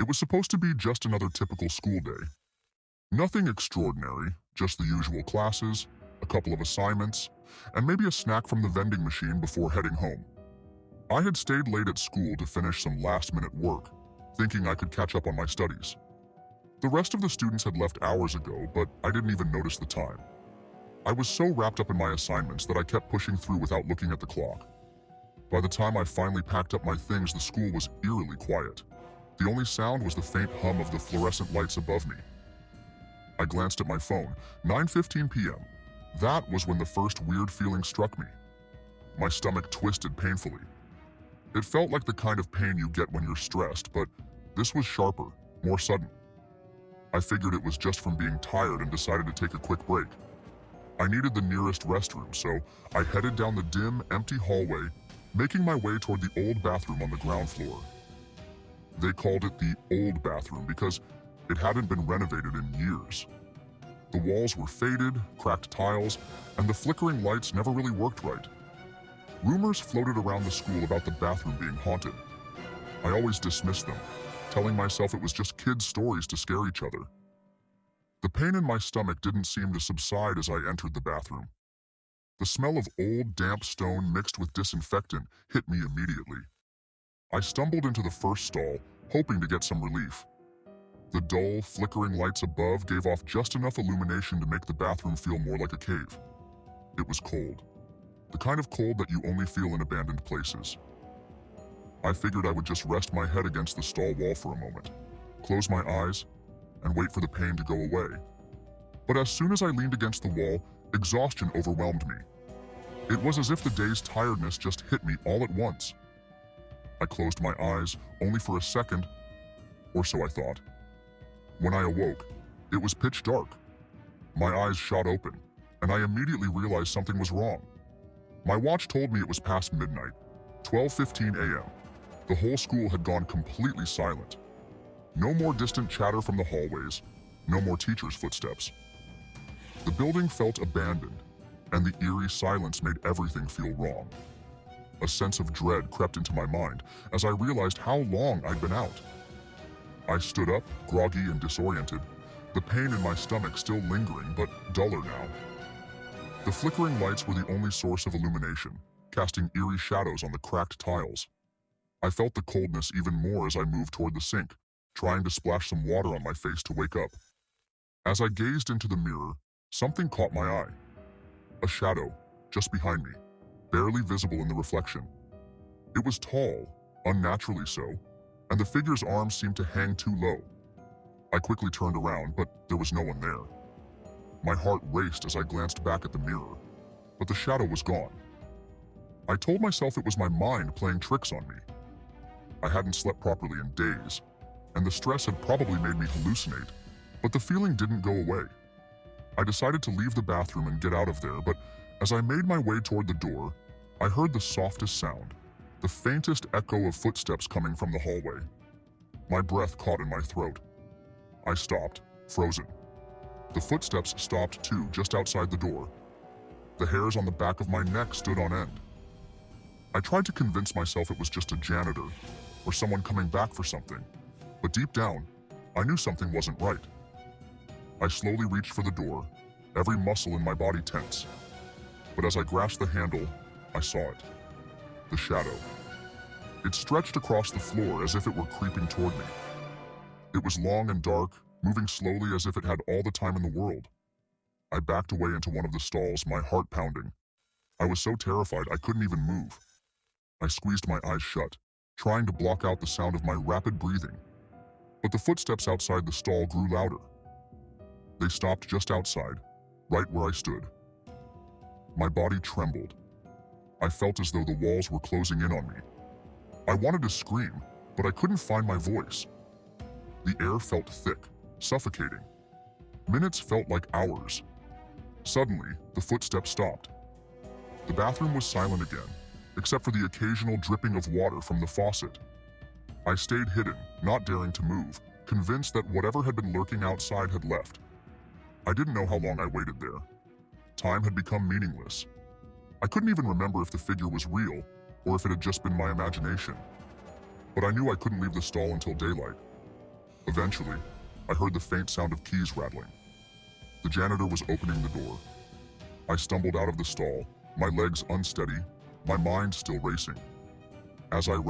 It was supposed to be just another typical school day. Nothing extraordinary, just the usual classes, a couple of assignments, and maybe a snack from the vending machine before heading home. I had stayed late at school to finish some last-minute work, thinking I could catch up on my studies. The rest of the students had left hours ago, but I didn't even notice the time. I was so wrapped up in my assignments that I kept pushing through without looking at the clock. By the time I finally packed up my things, the school was eerily quiet. The only sound was the faint hum of the fluorescent lights above me. I glanced at my phone. 9:15 p.m. That was when the first weird feeling struck me. My stomach twisted painfully. It felt like the kind of pain you get when you're stressed, but this was sharper, more sudden. I figured it was just from being tired and decided to take a quick break. I needed the nearest restroom, so I headed down the dim, empty hallway, making my way toward the old bathroom on the ground floor. They called it the old bathroom because it hadn't been renovated in years. The walls were faded, cracked tiles, and the flickering lights never really worked right. Rumors floated around the school about the bathroom being haunted. I always dismissed them, telling myself it was just kids' stories to scare each other. The pain in my stomach didn't seem to subside as I entered the bathroom. The smell of old, damp stone mixed with disinfectant hit me immediately. I stumbled into the first stall, hoping to get some relief. The dull, flickering lights above gave off just enough illumination to make the bathroom feel more like a cave. It was cold. The kind of cold that you only feel in abandoned places. I figured I would just rest my head against the stall wall for a moment, close my eyes, and wait for the pain to go away. But as soon as I leaned against the wall, exhaustion overwhelmed me. It was as if the day's tiredness just hit me all at once. I closed my eyes, only for a second, or so I thought. When I awoke, it was pitch dark. My eyes shot open, and I immediately realized something was wrong. My watch told me it was past midnight, 12:15 a.m. The whole school had gone completely silent. No more distant chatter from the hallways, no more teachers' footsteps. The building felt abandoned, and the eerie silence made everything feel wrong. A sense of dread crept into my mind as I realized how long I'd been out. I stood up, groggy and disoriented, the pain in my stomach still lingering but duller now. The flickering lights were the only source of illumination, casting eerie shadows on the cracked tiles. I felt the coldness even more as I moved toward the sink, trying to splash some water on my face to wake up. As I gazed into the mirror, something caught my eye. A shadow, just behind me, barely visible in the reflection. It was tall, unnaturally so, and the figure's arms seemed to hang too low. I quickly turned around, but there was no one there. My heart raced as I glanced back at the mirror, but the shadow was gone. I told myself it was my mind playing tricks on me. I hadn't slept properly in days, and the stress had probably made me hallucinate, but the feeling didn't go away. I decided to leave the bathroom and get out of there, but as I made my way toward the door, I heard the softest sound, the faintest echo of footsteps coming from the hallway. My breath caught in my throat. I stopped, frozen. The footsteps stopped too, just outside the door. The hairs on the back of my neck stood on end. I tried to convince myself it was just a janitor or someone coming back for something, but deep down, I knew something wasn't right. I slowly reached for the door, every muscle in my body tense. But as I grasped the handle, I saw it. The shadow. It stretched across the floor as if it were creeping toward me. It was long and dark, moving slowly as if it had all the time in the world. I backed away into one of the stalls, my heart pounding. I was so terrified I couldn't even move. I squeezed my eyes shut, trying to block out the sound of my rapid breathing. But the footsteps outside the stall grew louder. They stopped just outside, right where I stood. My body trembled. I felt as though the walls were closing in on me. I wanted to scream, but I couldn't find my voice. The air felt thick, suffocating. Minutes felt like hours. Suddenly, the footsteps stopped. The bathroom was silent again, except for the occasional dripping of water from the faucet. I stayed hidden, not daring to move, convinced that whatever had been lurking outside had left. I didn't know how long I waited there. Time had become meaningless. I couldn't even remember if the figure was real or if it had just been my imagination. But I knew I couldn't leave the stall until daylight. Eventually, I heard the faint sound of keys rattling. The janitor was opening the door. I stumbled out of the stall, my legs unsteady, my mind still racing. As I ran